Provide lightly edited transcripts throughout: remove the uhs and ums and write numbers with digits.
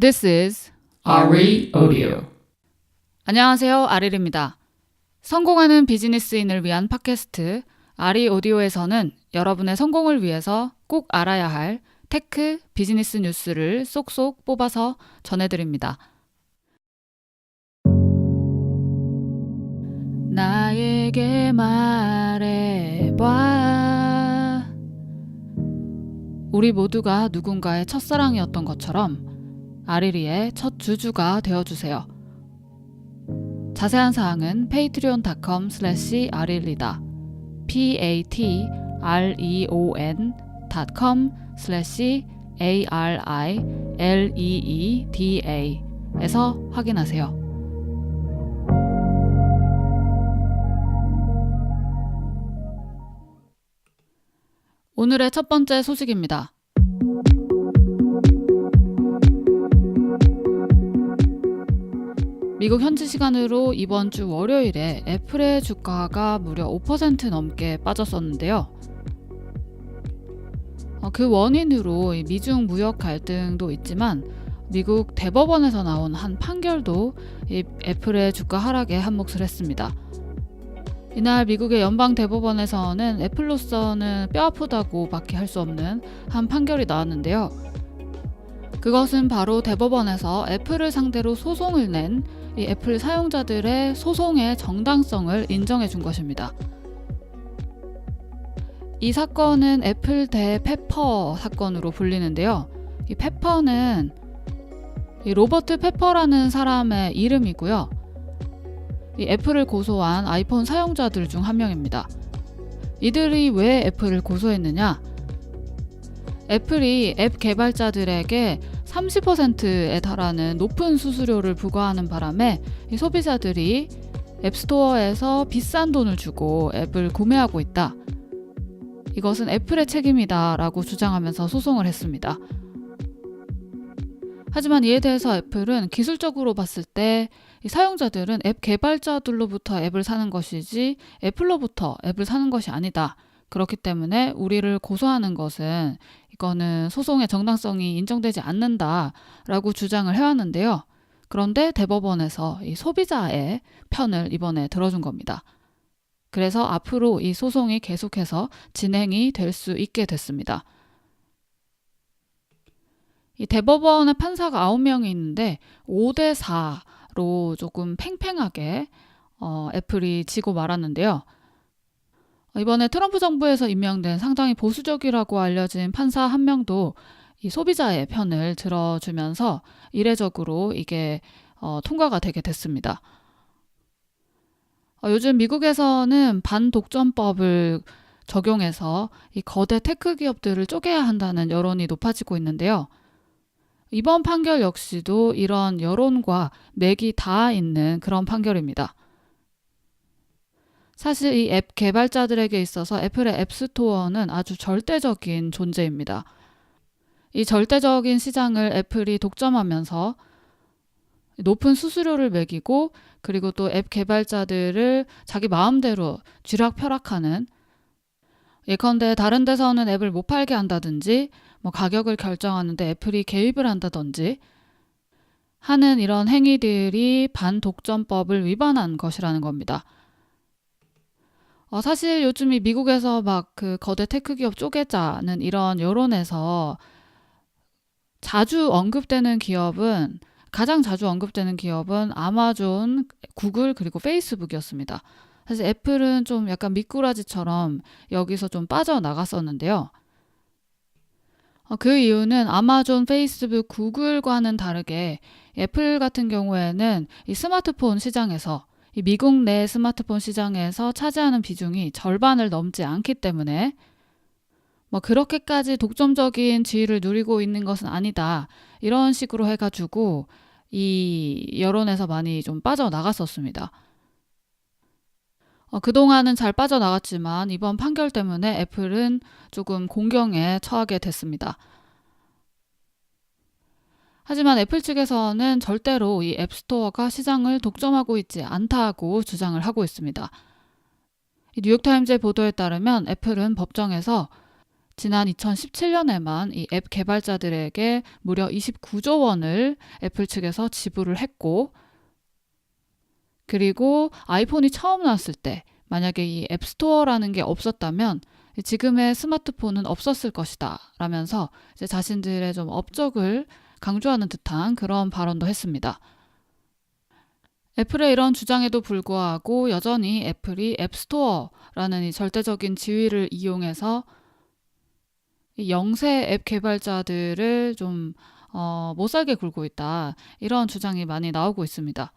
This is RE Audio. 안녕하세요, 아릴입니다. 성공하는 비즈니스인을 위한 팟캐스트 RE 오디오에서는 여러분의 성공을 위해서 꼭 알아야 할 테크, 비즈니스 뉴스를 쏙쏙 뽑아서 전해드립니다. 나에게 말해봐. 우리 모두가 누군가의 첫사랑이었던 것처럼 아리리의 첫 주주가 되어주세요. 자세한 사항은 patreon.com/aririda patreon.com/ARILEEDA 에서 확인하세요. 오늘의 첫 번째 소식입니다. 미국 현지 시간으로 이번 주 월요일에 애플의 주가가 무려 5% 넘게 빠졌었는데요. 그 원인으로 미중 무역 갈등도 있지만 미국 대법원에서 나온 한 판결도 이 애플의 주가 하락에 한몫을 했습니다. 이날 미국의 연방 대법원에서는 애플로서는 뼈아프다고 밖에 할 수 없는 한 판결이 나왔는데요. 그것은 바로 대법원에서 애플을 상대로 소송을 낸 이 애플 사용자들의 소송의 정당성을 인정해 준 것입니다. 이 사건은 애플 대 페퍼 사건으로 불리는데요. 이 페퍼는 이 로버트 페퍼라는 사람의 이름이고요. 이 애플을 고소한 아이폰 사용자들 중 한 명입니다. 이들이 왜 애플을 고소했느냐? 애플이 앱 개발자들에게 30%에 달하는 높은 수수료를 부과하는 바람에 이 소비자들이 앱스토어에서 비싼 돈을 주고 앱을 구매하고 있다. 이것은 애플의 책임이다 라고 주장하면서 소송을 했습니다. 하지만 이에 대해서 애플은 기술적으로 봤을 때 이 사용자들은 앱 개발자들로부터 앱을 사는 것이지 애플로부터 앱을 사는 것이 아니다. 그렇기 때문에 우리를 고소하는 것은 이거는 소송의 정당성이 인정되지 않는다라고 주장을 해왔는데요. 그런데 대법원에서 이 소비자의 편을 이번에 들어준 겁니다. 그래서 앞으로 이 소송이 계속해서 진행이 될 수 있게 됐습니다. 이 대법원의 판사가 9명이 있는데 5대 4로 조금 팽팽하게 애플이 지고 말았는데요. 이번에 트럼프 정부에서 임명된 상당히 보수적이라고 알려진 판사 한 명도 이 소비자의 편을 들어주면서 이례적으로 이게 통과가 되게 됐습니다. 요즘 미국에서는 반독점법을 적용해서 이 거대 테크 기업들을 쪼개야 한다는 여론이 높아지고 있는데요. 이번 판결 역시도 이런 여론과 맥이 닿아 있는 그런 판결입니다. 사실 이 앱 개발자들에게 있어서 애플의 앱스토어는 아주 절대적인 존재입니다. 이 절대적인 시장을 애플이 독점하면서 높은 수수료를 매기고 그리고 또 앱 개발자들을 자기 마음대로 쥐락펴락하는, 예컨대 다른 데서는 앱을 못 팔게 한다든지 가격을 결정하는데 애플이 개입을 한다든지 하는 이런 행위들이 반독점법을 위반한 것이라는 겁니다. 사실 요즘 이 미국에서 막 그 거대 테크 기업 쪼개자는 이런 여론에서 가장 자주 언급되는 기업은 아마존, 구글 그리고 페이스북이었습니다. 사실 애플은 좀 약간 미꾸라지처럼 여기서 좀 빠져나갔었는데요. 그 이유는 아마존, 페이스북, 구글과는 다르게 애플 같은 경우에는 이 스마트폰 시장에서 이 미국 내 스마트폰 시장에서 차지하는 비중이 절반을 넘지 않기 때문에 그렇게까지 독점적인 지위를 누리고 있는 것은 아니다. 이런 식으로 해가지고 이 여론에서 많이 좀 빠져나갔었습니다. 그동안은 잘 빠져나갔지만 이번 판결 때문에 애플은 조금 공경에 처하게 됐습니다. 하지만 애플 측에서는 절대로 이 앱스토어가 시장을 독점하고 있지 않다고 주장을 하고 있습니다. 이 뉴욕타임즈의 보도에 따르면 애플은 법정에서 지난 2017년에만 이 앱 개발자들에게 무려 29조 원을 애플 측에서 지불을 했고, 그리고 아이폰이 처음 나왔을 때 만약에 이 앱스토어라는 게 없었다면 지금의 스마트폰은 없었을 것이다 라면서 이제 자신들의 좀 업적을 강조하는 듯한 그런 발언도 했습니다. 애플의 이런 주장에도 불구하고 여전히 애플이 앱스토어라는 이 절대적인 지위를 이용해서 이 영세 앱 개발자들을 좀 못살게 굴고 있다. 이런 주장이 많이 나오고 있습니다.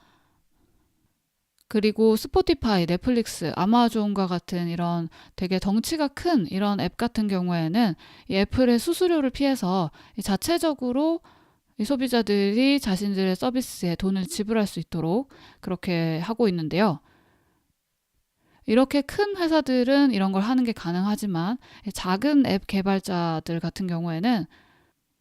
그리고 스포티파이, 넷플릭스, 아마존과 같은 이런 되게 덩치가 큰 이런 앱 같은 경우에는 이 애플의 수수료를 피해서 이 자체적으로 이 소비자들이 자신들의 서비스에 돈을 지불할 수 있도록 그렇게 하고 있는데요. 이렇게 큰 회사들은 이런 걸 하는 게 가능하지만 작은 앱 개발자들 같은 경우에는,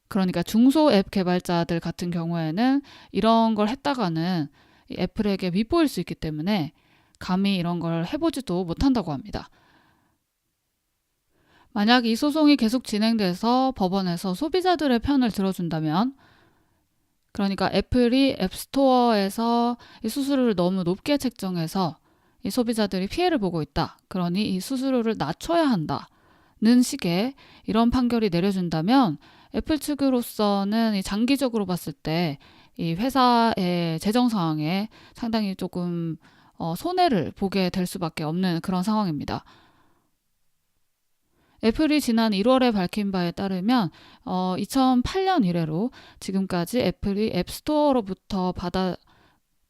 그러니까 중소 앱 개발자들 같은 경우에는 이런 걸 했다가는 이 애플에게 밉보일 수 있기 때문에 감히 이런 걸 해보지도 못한다고 합니다. 만약 이 소송이 계속 진행돼서 법원에서 소비자들의 편을 들어준다면, 그러니까 애플이 앱스토어에서 이 수수료를 너무 높게 책정해서 이 소비자들이 피해를 보고 있다. 그러니 이 수수료를 낮춰야 한다는 식의 이런 판결이 내려준다면 애플 측으로서는 이 장기적으로 봤을 때 이 회사의 재정 상황에 상당히 조금 손해를 보게 될 수밖에 없는 그런 상황입니다. 애플이 지난 1월에 밝힌 바에 따르면 2008년 이래로 지금까지 애플이 앱스토어로부터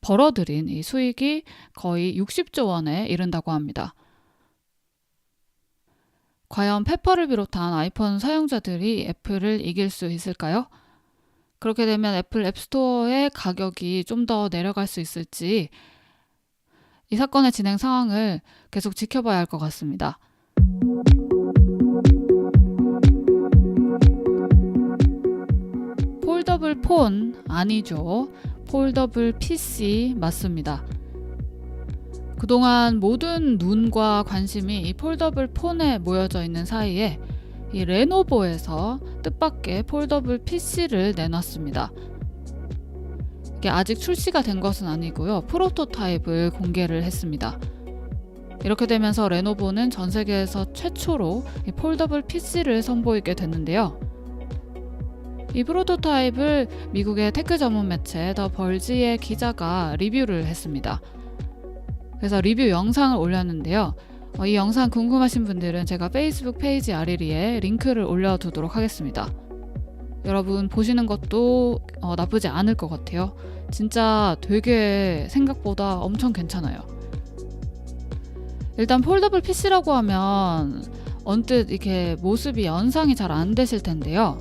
벌어들인 이 수익이 거의 60조 원에 이른다고 합니다. 과연 페퍼를 비롯한 아이폰 사용자들이 애플을 이길 수 있을까요? 그렇게 되면 애플 앱스토어의 가격이 좀 더 내려갈 수 있을지 이 사건의 진행 상황을 계속 지켜봐야 할 것 같습니다. 폴더블 폰 아니죠. 폴더블 PC 맞습니다. 그동안 모든 눈과 관심이 이 폴더블 폰에 모여져 있는 사이에 이 레노버에서 뜻밖의 폴더블 PC를 내놨습니다. 이게 아직 출시가 된 것은 아니고요. 프로토타입을 공개를 했습니다. 이렇게 되면서 레노버는 전 세계에서 최초로 이 폴더블 PC를 선보이게 됐는데요. 이 프로토타입을 미국의 테크 전문 매체 더 벌지의 기자가 리뷰를 했습니다. 그래서 리뷰 영상을 올렸는데요. 이 영상 궁금하신 분들은 제가 페이스북 페이지 아래리에 링크를 올려두도록 하겠습니다. 여러분 보시는 것도 나쁘지 않을 것 같아요. 진짜 되게 생각보다 엄청 괜찮아요. 일단 폴더블 PC라고 하면 언뜻 이렇게 모습이 연상이 잘 안 되실 텐데요.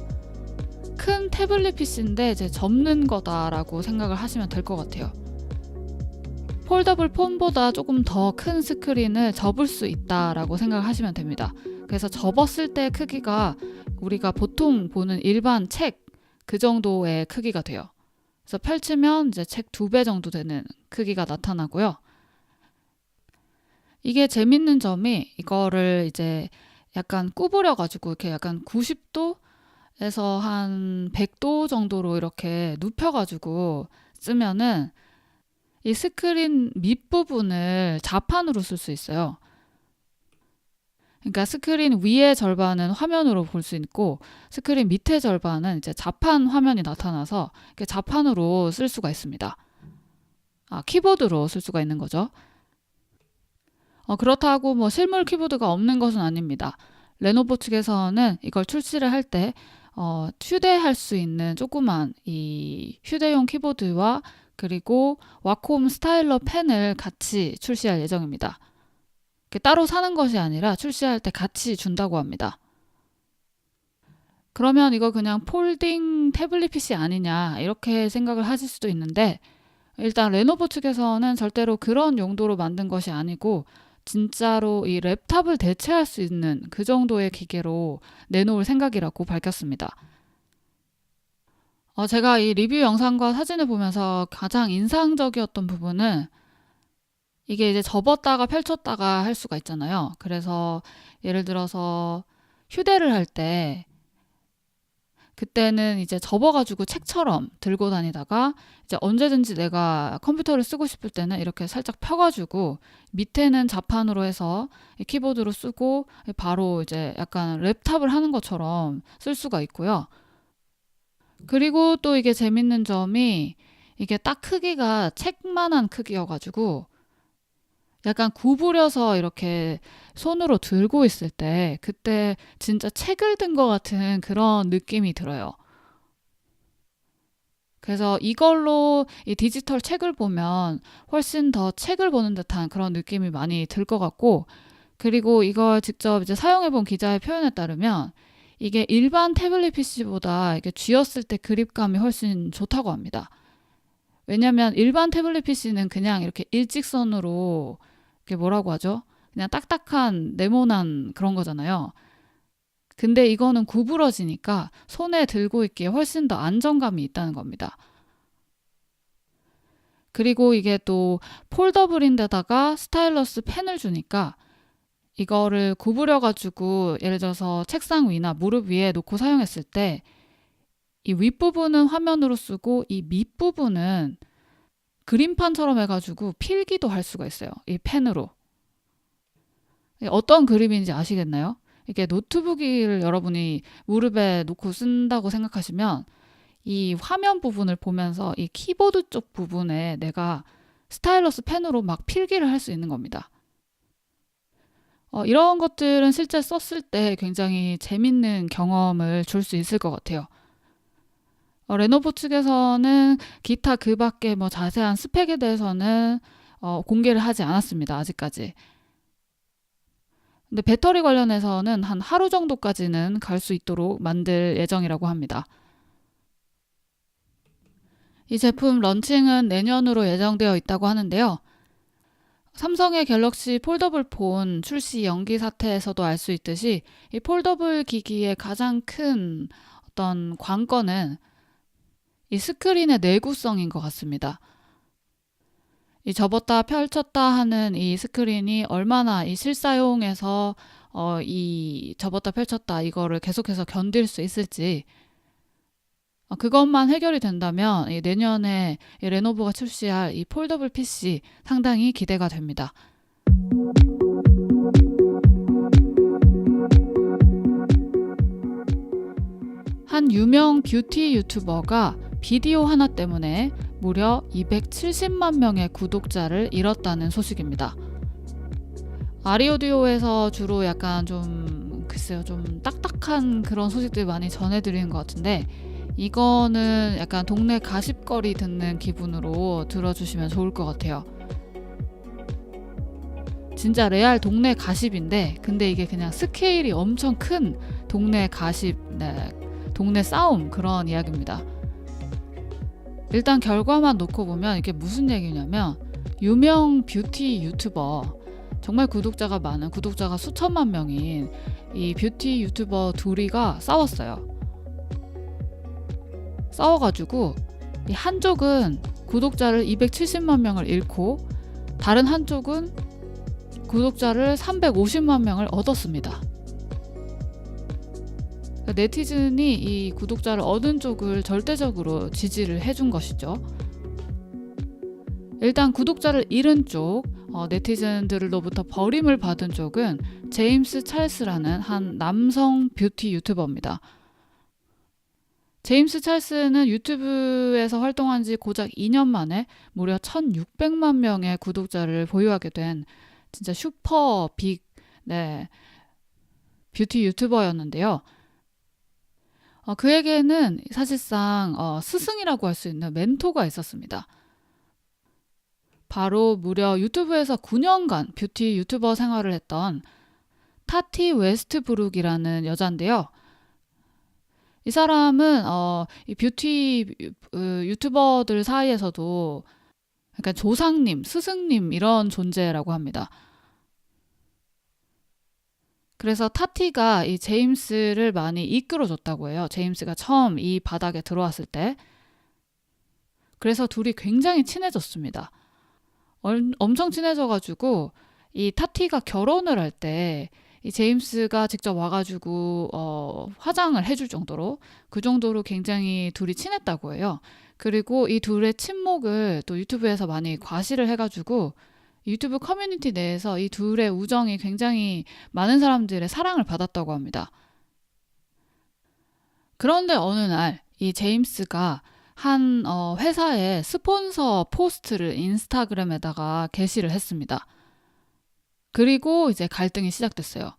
큰 태블릿 PC인데 이제 접는 거다라고 생각을 하시면 될 것 같아요. 폴더블 폰보다 조금 더 큰 스크린을 접을 수 있다라고 생각을 하시면 됩니다. 그래서 접었을 때 크기가 우리가 보통 보는 일반 책 그 정도의 크기가 돼요. 그래서 펼치면 이제 책 2배 정도 되는 크기가 나타나고요. 이게 재밌는 점이 이거를 이제 약간 구부려가지고 이렇게 약간 90도에서 한 100도 정도로 이렇게 눕혀가지고 쓰면은 이 스크린 밑부분을 자판으로 쓸 수 있어요. 그러니까 스크린 위의 절반은 화면으로 볼 수 있고 스크린 밑의 절반은 이제 자판 화면이 나타나서 자판으로 쓸 수가 있습니다. 키보드로 쓸 수가 있는 거죠. 그렇다고 뭐 실물 키보드가 없는 것은 아닙니다. 레노버 측에서는 이걸 출시를 할 때 휴대할 수 있는 조그만 이 휴대용 키보드와 그리고 와콤 스타일러 펜을 같이 출시할 예정입니다. 따로 사는 것이 아니라 출시할 때 같이 준다고 합니다. 그러면 이거 그냥 폴딩 태블릿 PC 아니냐 이렇게 생각을 하실 수도 있는데, 일단 레노버 측에서는 절대로 그런 용도로 만든 것이 아니고 진짜로 이 랩탑을 대체할 수 있는 그 정도의 기계로 내놓을 생각이라고 밝혔습니다. 제가 이 리뷰 영상과 사진을 보면서 가장 인상적이었던 부분은 이게 이제 접었다가 펼쳤다가 할 수가 있잖아요. 그래서 예를 들어서 휴대를 할 때 그때는 이제 접어가지고 책처럼 들고 다니다가 이제 언제든지 내가 컴퓨터를 쓰고 싶을 때는 이렇게 살짝 펴가지고 밑에는 자판으로 해서 키보드로 쓰고 바로 이제 약간 랩탑을 하는 것처럼 쓸 수가 있고요. 그리고 또 이게 재밌는 점이 이게 딱 크기가 책만한 크기여가지고 약간 구부려서 이렇게 손으로 들고 있을 때 그때 진짜 책을 든 것 같은 그런 느낌이 들어요. 그래서 이걸로 이 디지털 책을 보면 훨씬 더 책을 보는 듯한 그런 느낌이 많이 들 것 같고, 그리고 이걸 직접 이제 사용해본 기자의 표현에 따르면 이게 일반 태블릿 PC보다 이게 쥐었을 때 그립감이 훨씬 좋다고 합니다. 왜냐면 일반 태블릿 PC는 그냥 이렇게 일직선으로 이게 뭐라고 하죠? 그냥 딱딱한 네모난 그런 거잖아요. 근데 이거는 구부러지니까 손에 들고 있기에 훨씬 더 안정감이 있다는 겁니다. 그리고 이게 또 폴더블인데다가 스타일러스 펜을 주니까 이거를 구부려가지고 예를 들어서 책상 위나 무릎 위에 놓고 사용했을 때 이 윗부분은 화면으로 쓰고 이 밑부분은 그림판처럼 해가지고 필기도 할 수가 있어요. 이 펜으로. 어떤 그림인지 아시겠나요? 이게 노트북을 여러분이 무릎에 놓고 쓴다고 생각하시면 이 화면 부분을 보면서 이 키보드 쪽 부분에 내가 스타일러스 펜으로 막 필기를 할 수 있는 겁니다. 이런 것들은 실제 썼을 때 굉장히 재밌는 경험을 줄 수 있을 것 같아요. 레노버 측에서는 기타 그 밖에 뭐 자세한 스펙에 대해서는 공개를 하지 않았습니다. 아직까지. 근데 배터리 관련해서는 한 하루 정도까지는 갈 수 있도록 만들 예정이라고 합니다. 이 제품 런칭은 내년으로 예정되어 있다고 하는데요. 삼성의 갤럭시 폴더블 폰 출시 연기 사태에서도 알 수 있듯이 이 폴더블 기기의 가장 큰 어떤 관건은 이 스크린의 내구성인 것 같습니다. 이 접었다 펼쳤다 하는 이 스크린이 얼마나 이 실사용에서 이 접었다 펼쳤다 이거를 계속해서 견딜 수 있을지, 그것만 해결이 된다면 이 내년에 이 레노버가 출시할 이 폴더블 PC 상당히 기대가 됩니다. 한 유명 뷰티 유튜버가 비디오 하나 때문에 무려 270만 명의 구독자를 잃었다는 소식입니다. 아리오디오에서 주로 약간 좀 글쎄요, 좀 딱딱한 그런 소식들 많이 전해드리는 것 같은데, 이거는 약간 동네 가십거리 듣는 기분으로 들어주시면 좋을 것 같아요. 진짜 레알 동네 가십인데, 근데 이게 그냥 스케일이 엄청 큰 동네 가십, 네, 동네 싸움 그런 이야기입니다. 일단 결과만 놓고 보면 이게 무슨 얘기냐면, 유명 뷰티 유튜버, 정말 구독자가 많은, 구독자가 수천만 명인 이 뷰티 유튜버 둘이가 싸웠어요. 싸워가지고 이 한쪽은 구독자를 270만 명을 잃고 다른 한쪽은 구독자를 350만 명을 얻었습니다. 네티즌이 이 구독자를 얻은 쪽을 절대적으로 지지를 해준 것이죠. 일단 구독자를 잃은 쪽, 네티즌들로부터 버림을 받은 쪽은 제임스 찰스라는 한 남성 뷰티 유튜버입니다. 제임스 찰스는 유튜브에서 활동한 지 고작 2년 만에 무려 1600만 명의 구독자를 보유하게 된 진짜 슈퍼 빅, 네, 뷰티 유튜버였는데요. 그에게는 사실상 스승이라고 할 수 있는 멘토가 있었습니다. 바로 무려 유튜브에서 9년간 뷰티 유튜버 생활을 했던 타티 웨스트브룩이라는 여자인데요. 이 사람은 이 뷰티 유튜버들 사이에서도 약간 조상님, 스승님 이런 존재라고 합니다. 그래서 타티가 이 제임스를 많이 이끌어줬다고 해요. 제임스가 처음 이 바닥에 들어왔을 때. 그래서 둘이 굉장히 친해졌습니다. 엄청 친해져가지고 이 타티가 결혼을 할 때 이 제임스가 직접 와가지고 화장을 해줄 정도로 그 정도로 굉장히 둘이 친했다고 해요. 그리고 이 둘의 친목을 또 유튜브에서 많이 과시를 해가지고 유튜브 커뮤니티 내에서 이 둘의 우정이 굉장히 많은 사람들의 사랑을 받았다고 합니다. 그런데 어느 날 이 제임스가 한 회사의 스폰서 포스트를 인스타그램에다가 게시를 했습니다. 그리고 이제 갈등이 시작됐어요.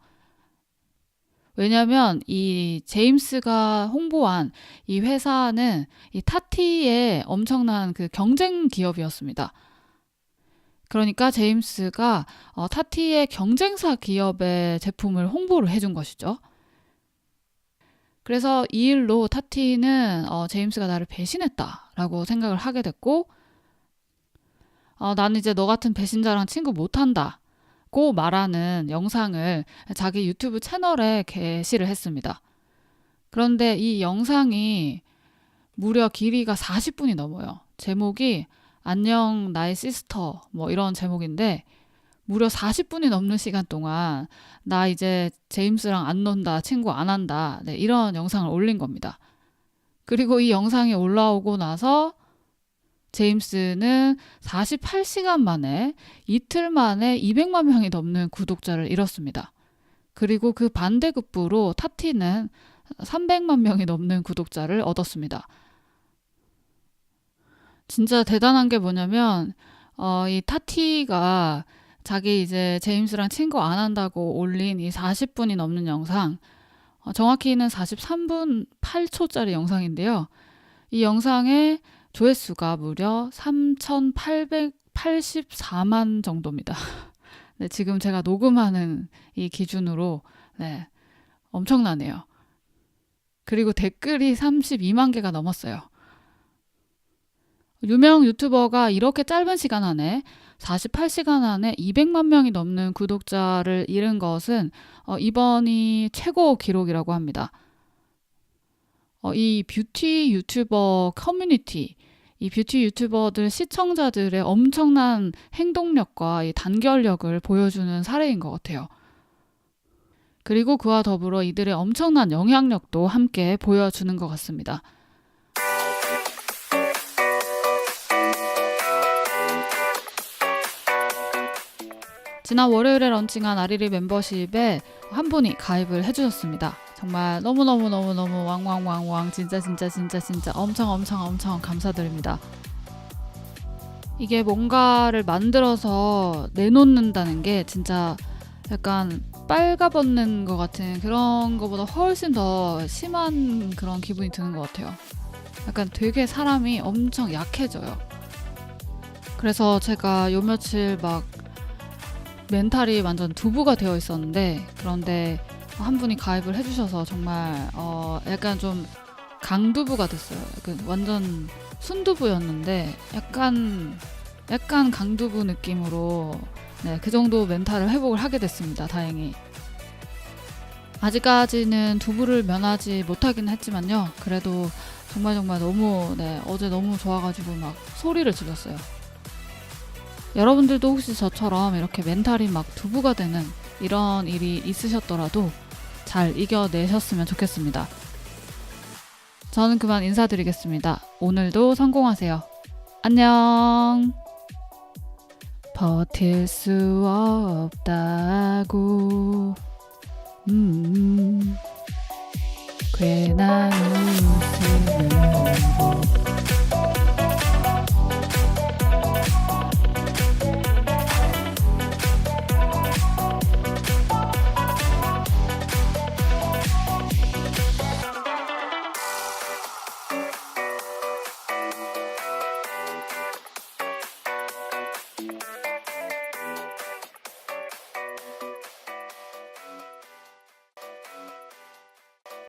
왜냐하면 이 제임스가 홍보한 이 회사는 이 타티의 엄청난 그 경쟁 기업이었습니다. 그러니까 제임스가 타티의 경쟁사 기업의 제품을 홍보를 해준 것이죠. 그래서 이 일로 타티는 제임스가 나를 배신했다라고 생각을 하게 됐고 나는 이제 너 같은 배신자랑 친구 못한다 고 말하는 영상을 자기 유튜브 채널에 게시를 했습니다. 그런데 이 영상이 무려 길이가 40분이 넘어요. 제목이 안녕 나의 시스터 뭐 이런 제목인데 무려 40분이 넘는 시간 동안 나 이제 제임스랑 안 논다, 친구 안 한다, 네, 이런 영상을 올린 겁니다. 그리고 이 영상이 올라오고 나서 제임스는 48시간 만에 이틀 만에 200만 명이 넘는 구독자를 잃었습니다. 그리고 그 반대급부로 타티는 300만 명이 넘는 구독자를 얻었습니다. 진짜 대단한 게 뭐냐면 이 타티가 자기 이제 제임스랑 친구 안 한다고 올린 이 40분이 넘는 영상, 정확히는 43분 8초짜리 영상인데요. 이 영상의 조회수가 무려 3,884만 정도입니다. 네, 지금 제가 녹음하는 이 기준으로 네, 엄청나네요. 그리고 댓글이 32만 개가 넘었어요. 유명 유튜버가 이렇게 짧은 시간 안에 48시간 안에 200만 명이 넘는 구독자를 잃은 것은 이번이 최고 기록이라고 합니다. 이 뷰티 유튜버 커뮤니티, 이 뷰티 유튜버들 시청자들의 엄청난 행동력과 이 단결력을 보여주는 사례인 것 같아요. 그리고 그와 더불어 이들의 엄청난 영향력도 함께 보여주는 것 같습니다. 지난 월요일에 런칭한 아리리 멤버십에 한 분이 가입을 해주셨습니다. 정말 너무너무너무너무 왕왕왕왕 진짜 엄청 감사드립니다. 이게 뭔가를 만들어서 내놓는다는 게 진짜 약간 빨가벗는 것 같은 그런 거보다 훨씬 더 심한 그런 기분이 드는 것 같아요. 약간 되게 사람이 엄청 약해져요. 그래서 제가 요 며칠 막 멘탈이 완전 두부가 되어 있었는데 그런데 한 분이 가입을 해주셔서 정말 약간 좀 강두부가 됐어요. 약간 완전 순두부였는데 약간 강두부 느낌으로 네, 그 정도 멘탈을 회복을 하게 됐습니다. 다행히. 아직까지는 두부를 면하지 못하긴 했지만요. 그래도 정말 너무 어제 너무 좋아가지고 막 소리를 질렀어요. 여러분들도 혹시 저처럼 이렇게 멘탈이 막 두부가 되는 이런 일이 있으셨더라도 잘 이겨내셨으면 좋겠습니다. 저는 그만 인사드리겠습니다. 오늘도 성공하세요. 안녕. 버틸 수 없다고 괜한 웃음을